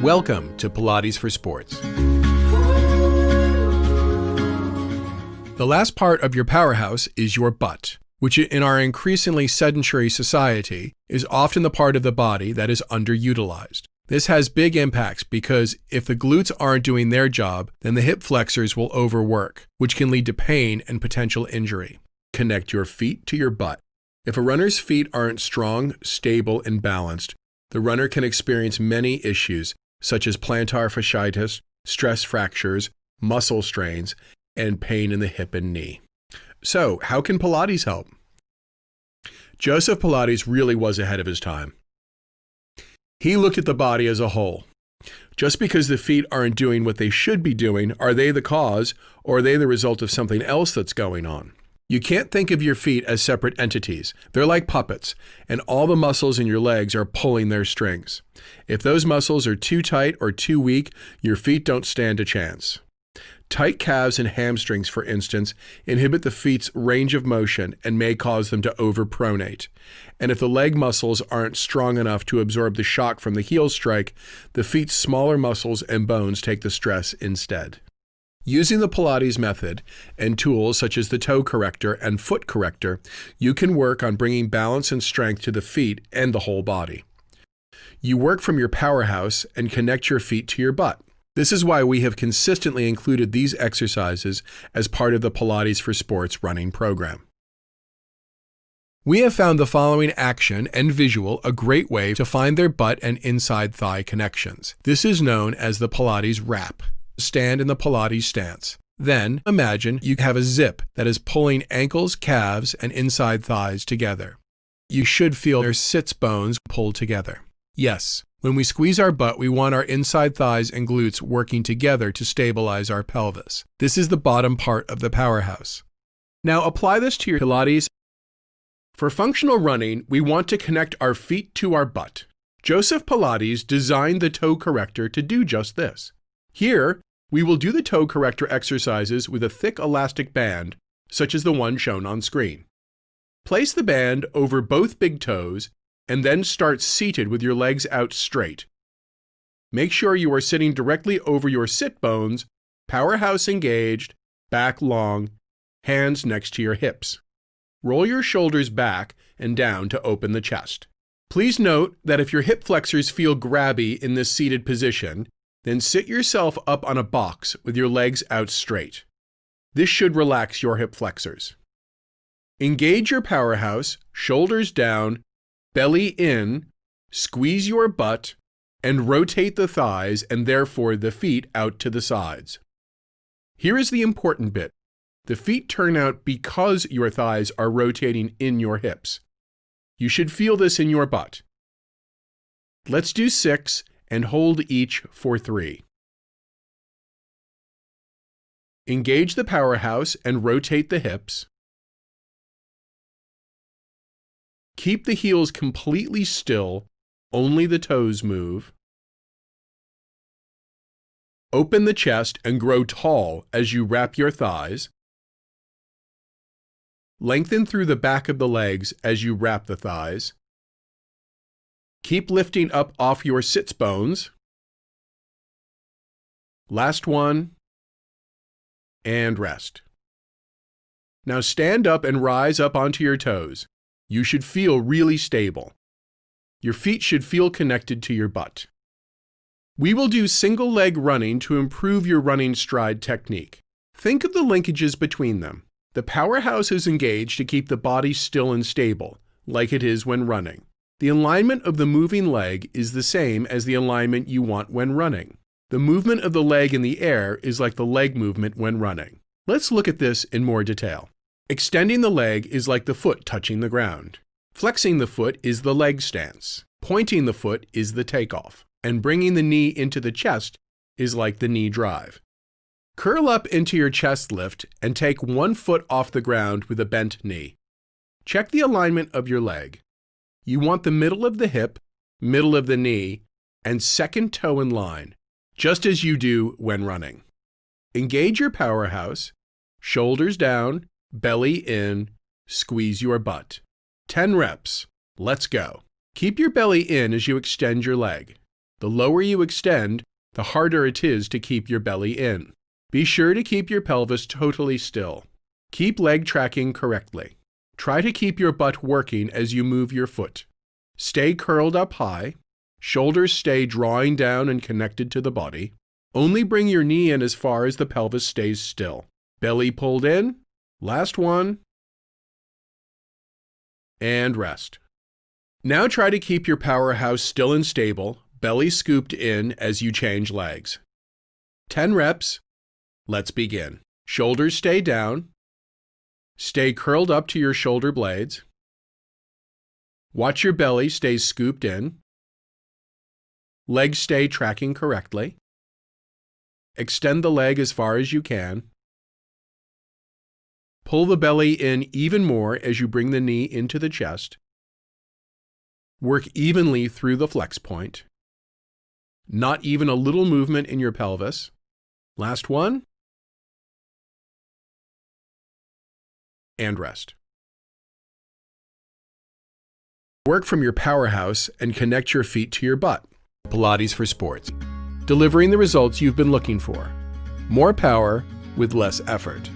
Welcome to Pilates for Sports. The last part of your powerhouse is your butt, which in our increasingly sedentary society is often the part of the body that is underutilized. This has big impacts because if the glutes aren't doing their job, then the hip flexors will overwork, which can lead to pain and potential injury. Connect your feet to your butt. If a runner's feet aren't strong, stable, and balanced, the runner can experience many issues such as plantar fasciitis, stress fractures, muscle strains, and pain in the hip and knee. So, how can Pilates help? Joseph Pilates really was ahead of his time. He looked at the body as a whole. Just because the feet aren't doing what they should be doing, are they the cause, or are they the result of something else that's going on? You can't think of your feet as separate entities. They're like puppets, and all the muscles in your legs are pulling their strings. If those muscles are too tight or too weak, your feet don't stand a chance. Tight calves and hamstrings, for instance, inhibit the feet's range of motion and may cause them to overpronate. And if the leg muscles aren't strong enough to absorb the shock from the heel strike, the feet's smaller muscles and bones take the stress instead. Using the Pilates method and tools such as the toe corrector and foot corrector, you can work on bringing balance and strength to the feet and the whole body. You work from your powerhouse and connect your feet to your butt. This is why we have consistently included these exercises as part of the Pilates for Sports running program. We have found the following action and visual a great way to find their butt and inside thigh connections. This is known as the Pilates wrap. Stand in the Pilates stance. Then, imagine you have a zip that is pulling ankles, calves, and inside thighs together. You should feel their sits bones pull together. Yes, when we squeeze our butt, we want our inside thighs and glutes working together to stabilize our pelvis. This is the bottom part of the powerhouse. Now apply this to your Pilates. For functional running, we want to connect our feet to our butt. Joseph Pilates designed the toe corrector to do just this. Here, we will do the toe corrector exercises with a thick elastic band, such as the one shown on screen. Place the band over both big toes and then start seated with your legs out straight. Make sure you are sitting directly over your sit bones, powerhouse engaged, back long, hands next to your hips. Roll your shoulders back and down to open the chest. Please note that if your hip flexors feel grabby in this seated position, then sit yourself up on a box with your legs out straight. This should relax your hip flexors. Engage your powerhouse, shoulders down, belly in, squeeze your butt, and rotate the thighs and therefore the feet out to the sides. Here is the important bit. The feet turn out because your thighs are rotating in your hips. You should feel this in your butt. Let's do 6 and hold each for 3. Engage the powerhouse and rotate the hips. Keep the heels completely still, only the toes move. Open the chest and grow tall as you wrap your thighs. Lengthen through the back of the legs as you wrap the thighs. Keep lifting up off your sits bones. Last one. And rest. Now stand up and rise up onto your toes. You should feel really stable. Your feet should feel connected to your butt. We will do single leg running to improve your running stride technique. Think of the linkages between them. The powerhouse is engaged to keep the body still and stable, like it is when running. The alignment of the moving leg is the same as the alignment you want when running. The movement of the leg in the air is like the leg movement when running. Let's look at this in more detail. Extending the leg is like the foot touching the ground. Flexing the foot is the leg stance. Pointing the foot is the takeoff. And bringing the knee into the chest is like the knee drive. Curl up into your chest lift and take one foot off the ground with a bent knee. Check the alignment of your leg. You want the middle of the hip, middle of the knee, and second toe in line, just as you do when running. Engage your powerhouse, shoulders down, belly in, squeeze your butt. 10 reps. Let's go. Keep your belly in as you extend your leg. The lower you extend, the harder it is to keep your belly in. Be sure to keep your pelvis totally still. Keep leg tracking correctly. Try to keep your butt working as you move your foot. Stay curled up high. Shoulders stay drawing down and connected to the body. Only bring your knee in as far as the pelvis stays still. Belly pulled in. Last one. And rest. Now try to keep your powerhouse still and stable, belly scooped in as you change legs. 10 reps. Let's begin. Shoulders stay down. Stay curled up to your shoulder blades. Watch your belly stay scooped in. Legs stay tracking correctly. Extend the leg as far as you can. Pull the belly in even more as you bring the knee into the chest. Work evenly through the flex point. Not even a little movement in your pelvis. Last one. And rest. Work from your powerhouse and connect your feet to your butt. Pilates for sports. Delivering the results you've been looking for. More power with less effort.